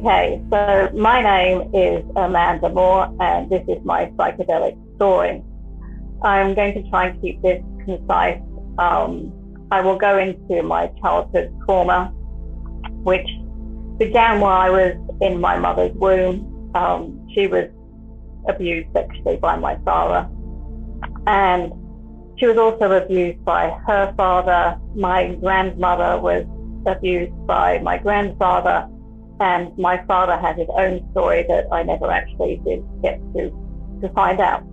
Okay, so my name is Amanda Moore, and this is my psychedelic story. I'm going to try and keep this concise. I will go into my childhood trauma, which began while I was in my mother's womb. She was abused sexually by my father, and she was also abused by her father. My grandmother was abused by my grandfather, and my father had his own story that I never actually did get to find out.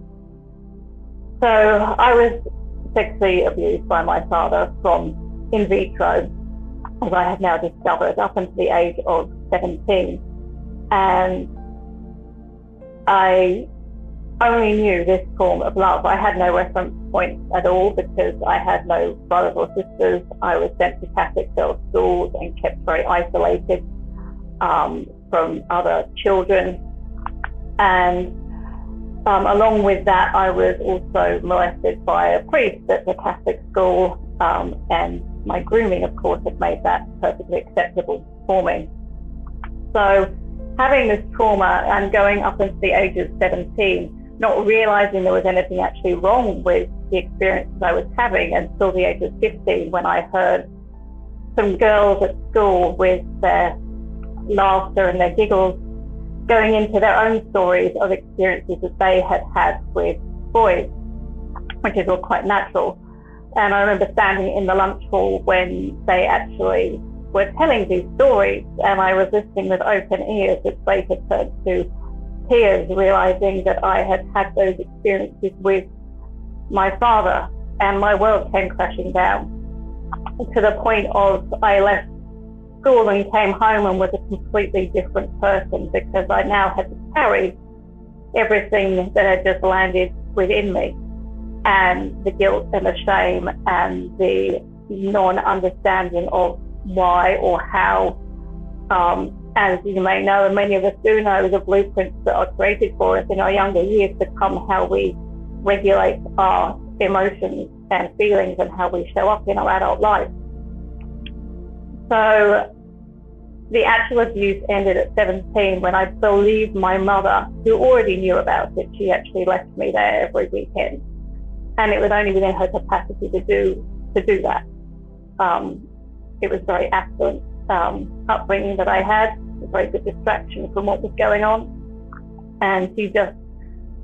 So I was sexually abused by my father from in vitro, as I have now discovered, up until the age of 17. And I only knew this form of love. I had no reference point at all because I had no brothers or sisters. I was sent to Catholic girls' schools and kept very isolated from other children. And along with that, I was also molested by a priest at the Catholic school, and my grooming, of course, had made that perfectly acceptable for me. So having this trauma and going up into the age of 17, not realizing there was anything actually wrong with the experiences I was having until the age of 15, when I heard some girls at school with their laughter and their giggles going into their own stories of experiences that they had had with boys, which is all quite natural. And I remember standing in the lunch hall when they actually were telling these stories, and I was listening with open ears, which later turned to tears, realizing that I had had those experiences with my father, and my world came crashing down to the point of I left school and came home and was a completely different person, because I now had to carry everything that had just landed within me, and the guilt and the shame and the non-understanding of why or how, as you may know, and many of us do know, the blueprints that are created for us in our younger years become how we regulate our emotions and feelings and how we show up in our adult life. So the actual abuse ended at 17 when I believed my mother, who already knew about it. She actually left me there every weekend, and it was only within her capacity to do that. It was very affluent upbringing that I had, a very good distraction from what was going on, and she just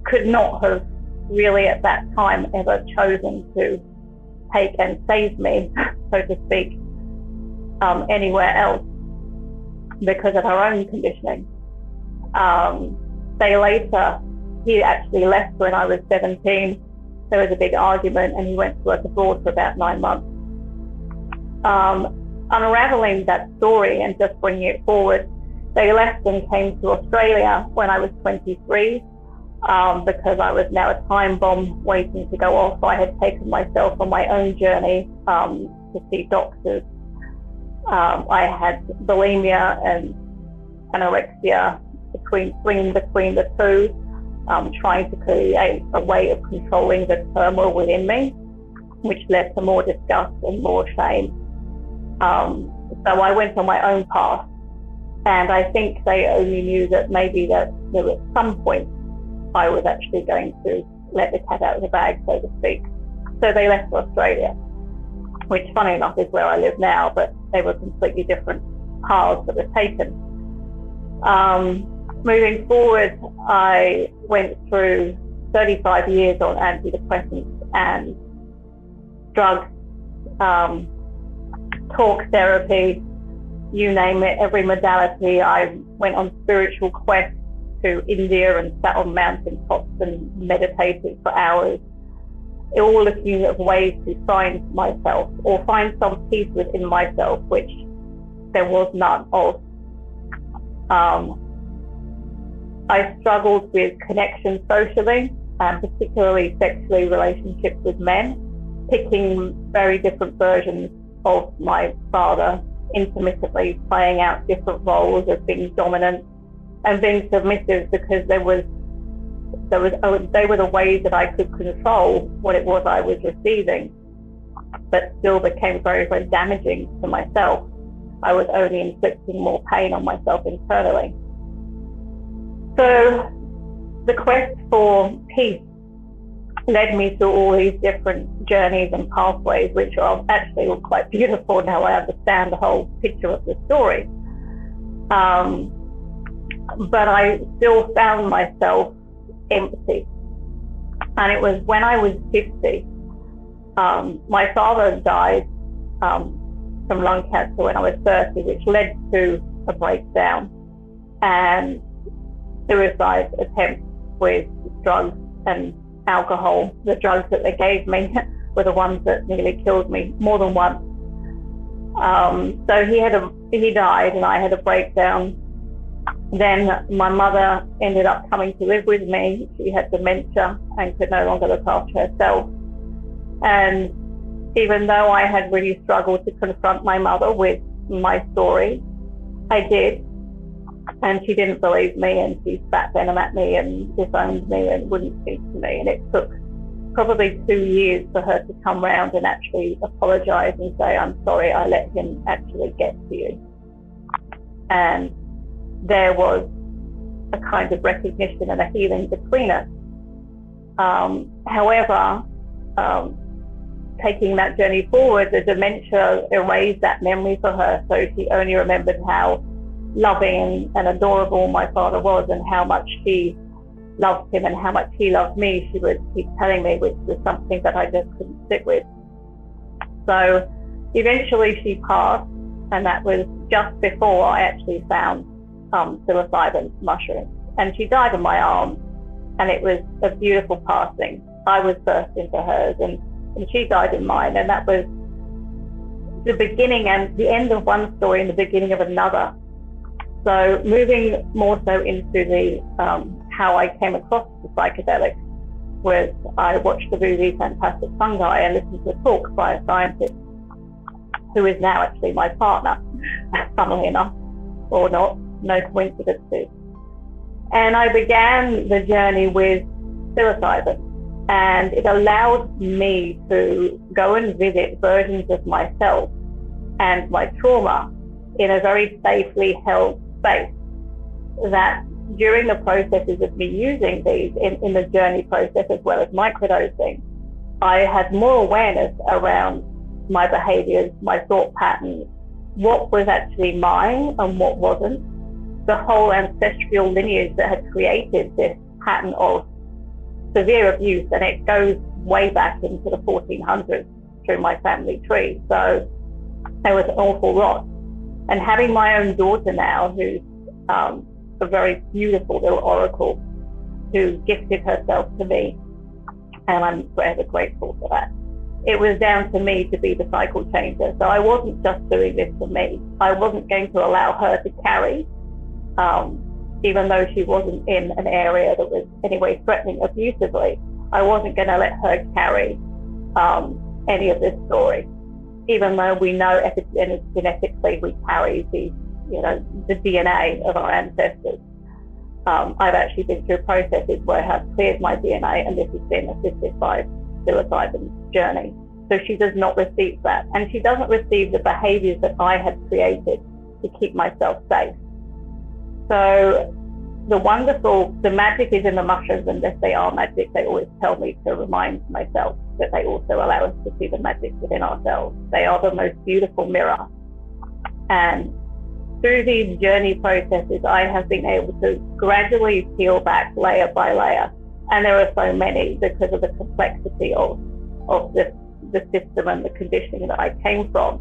could not have really at that time ever chosen to take and save me, so to speak, anywhere else because of her own conditioning. He actually left when I was 17. There was a big argument, and he went to work abroad for about 9 months. Unraveling that story and just bringing it forward, they left and came to Australia when I was 23, because I was now a time bomb waiting to go off. I had taken myself on my own journey to see doctors. I had bulimia and anorexia, swinging between the two, trying to create a way of controlling the turmoil within me, which led to more disgust and more shame. So I went on my own path, and I think they only knew that maybe that there was some point I was actually going to let the cat out of the bag, so to speak. So they left for Australia, which, funny enough, is where I live now, but they were completely different paths that were taken. Moving forward, I went through 35 years on antidepressants and drugs, talk therapy, you name it, every modality. I went on spiritual quests to India and sat on mountaintops and meditated for hours, all looking at ways to find myself or find some peace within myself, which there was none of. I struggled with connection socially, and particularly sexually, relationships with men, picking very different versions of my father, intermittently playing out different roles of being dominant and being submissive, because they were the ways that I could control what it was I was receiving, but still became very, very damaging to myself. I was only inflicting more pain on myself internally. So the quest for peace led me through all these different journeys and pathways, which are actually quite beautiful now I understand the whole picture of the story. But I still found myself empty. And it was when I was 50, my father died from lung cancer when I was 30, which led to a breakdown and suicide attempts with drugs and alcohol. The drugs that they gave me were the ones that nearly killed me more than once. So he died and I had a breakdown. Then my mother ended up coming to live with me. She had dementia and could no longer look after herself. And even though I had really struggled to confront my mother with my story, I did. And she didn't believe me, and she spat venom at me and disowned me and wouldn't speak to me. And it took probably 2 years for her to come round and actually apologize and say, I'm sorry, I let him actually get to you. And there was a kind of recognition and a healing between us. However, taking that journey forward, the dementia erased that memory for her. So she only remembered how loving and adorable my father was and how much she loved him and how much he loved me. She would keep telling me, which was something that I just couldn't sit with. So eventually she passed, and that was just before I actually found psilocybin mushrooms. And she died in my arms, and it was a beautiful passing. I was burst into hers, and she died in mine. And that was the beginning and the end of one story and the beginning of another. So moving more so into the how I came across the psychedelic was I watched the movie Fantastic Fungi and listened to a talk by a scientist who is now actually my partner, funnily enough, or not, no coincidences. And I began the journey with psilocybin, and it allowed me to go and visit versions of myself and my trauma in a very safely held space. That during the processes of me using these in the journey process as well as microdosing, I had more awareness around my behaviors, my thought patterns, what was actually mine and what wasn't, the whole ancestral lineage that had created this pattern of severe abuse, and it goes way back into the 1400s through my family tree. So there was an awful lot. And having my own daughter now, who's a very beautiful little oracle, who gifted herself to me, and I'm forever grateful for that. It was down to me to be the cycle changer. So I wasn't just doing this for me. I wasn't going to allow her to carry, even though she wasn't in an area that was anyway threatening abusively. I wasn't going to let her carry any of this story, even though we know genetically we carry the DNA of our ancestors. I've actually been through processes where I have cleared my DNA, and this has been assisted by psilocybin journey. So she does not receive that, and she doesn't receive the behaviors that I had created to keep myself safe. So the magic is in the mushrooms, and if they are magic, they always tell me to remind myself that they also allow us to see the magic within ourselves. They are the most beautiful mirror. And through these journey processes, I have been able to gradually peel back layer by layer. And there are so many because of the complexity of the system and the conditioning that I came from.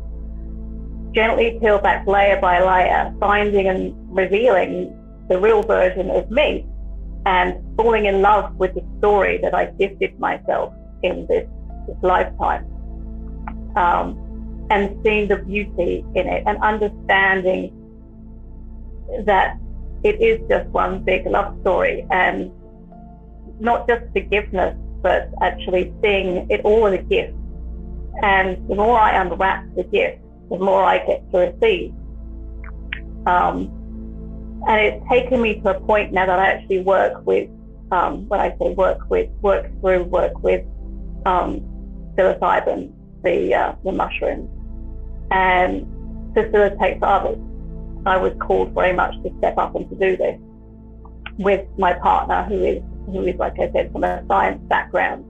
Gently peel back layer by layer, finding and revealing the real version of me, and falling in love with the story that I gifted myself in this lifetime, and seeing the beauty in it, and understanding that it is just one big love story, and not just forgiveness, but actually seeing it all as a gift. And the more I unwrap the gift, the more I get to receive. And it's taken me to a point now that I actually work with, when I say work with psilocybin, the mushrooms. And facilitate for others. I was called very much to step up and to do this with my partner, who is, like I said, from a science background.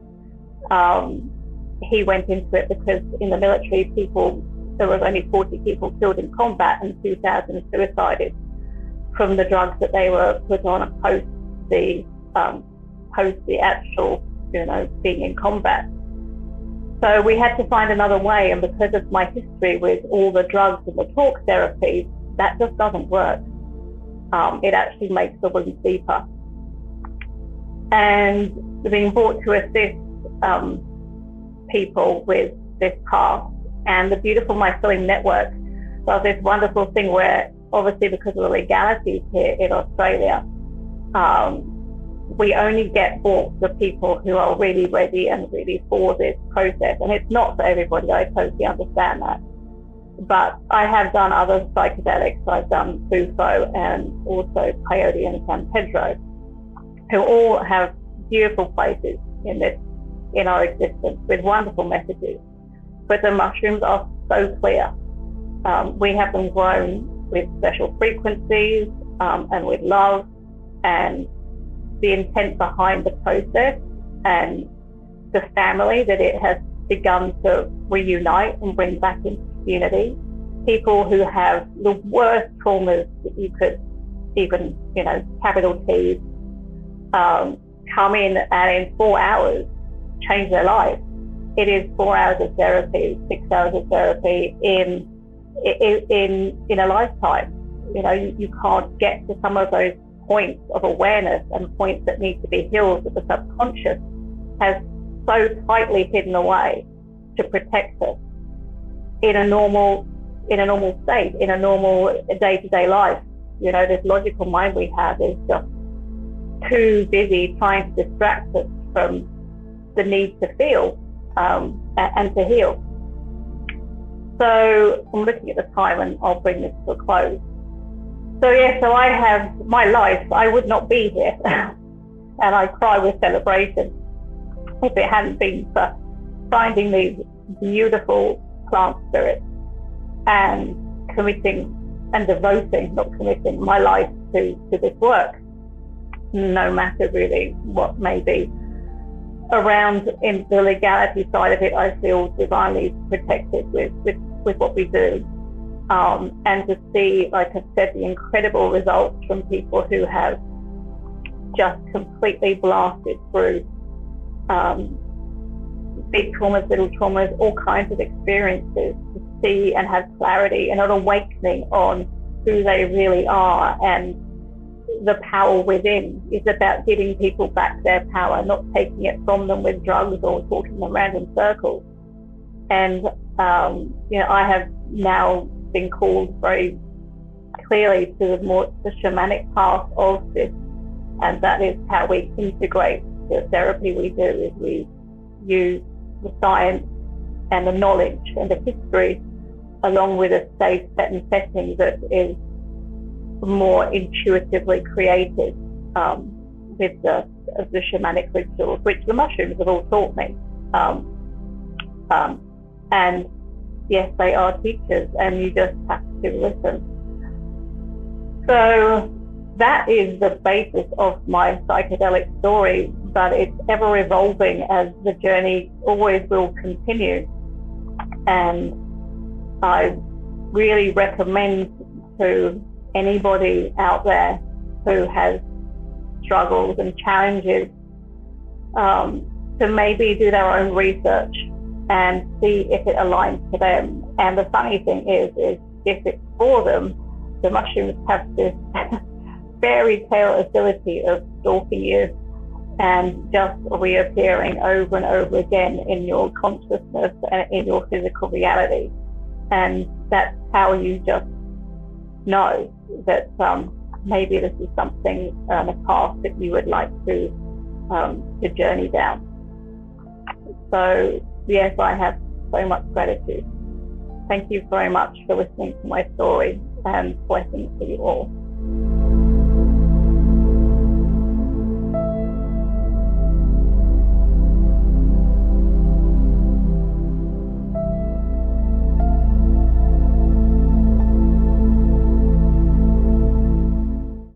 He went into it because in the military, there was only 40 people killed in combat and 2,000 suicided from the drugs that they were put on post the actual, being in combat. So we had to find another way, and because of my history with all the drugs and the talk therapies, that just doesn't work. It actually makes the wounds deeper. And being brought to assist people with this path, and the beautiful Mycelium Network does this wonderful thing where, obviously because of the legalities here in Australia, we only get bought the people who are really ready and really for this process. And it's not for everybody, I totally understand that. But I have done other psychedelics. I've done Bufo and also Peyote and San Pedro, who all have beautiful places in our existence with wonderful messages. But the mushrooms are so clear. We have them grown with special frequencies and with love, and the intent behind the process and the family that it has begun to reunite and bring back into community. People who have the worst traumas that you could even, capital T's, come in and in 4 hours change their life. It is 4 hours of therapy, 6 hours of therapy in a lifetime. You can't get to some of those points of awareness and points that need to be healed that the subconscious has so tightly hidden away to protect us in a normal state, in a normal day-to-day life. This logical mind we have is just too busy trying to distract us from the need to feel and to heal. So I'm looking at the time and I'll bring this to a close. So I have my life. I would not be here and I cry with celebration if it hadn't been for finding these beautiful plant spirits and committing and devoting, not committing, my life to this work, no matter really what may be around in the legality side of it. I feel divinely protected with what we do. And to see, like I said, the incredible results from people who have just completely blasted through big traumas, little traumas, all kinds of experiences, to see and have clarity and an awakening on who they really are and the power within. Is about giving people back their power, not taking it from them with drugs or talking them around in circles. And I have now been called very clearly to the shamanic path of this, and that is how we integrate the therapy we do. Is we use the science and the knowledge and the history along with a safe setting that is more intuitively created with the shamanic rituals, which the mushrooms have all taught me. And yes, they are teachers, and you just have to listen. So that is the basis of my psychedelic story, but it's ever evolving as the journey always will continue. And I really recommend to anybody out there who has struggles and challenges to maybe do their own research and see if it aligns to them. And the funny thing is if it's for them, the mushrooms have this fairy tale ability of stalking you and just reappearing over and over again in your consciousness and in your physical reality. And that's how you just know that maybe this is something, a path that you would like to journey down. So yes, I have so much gratitude. Thank you very much for listening to my story, and blessings to you all.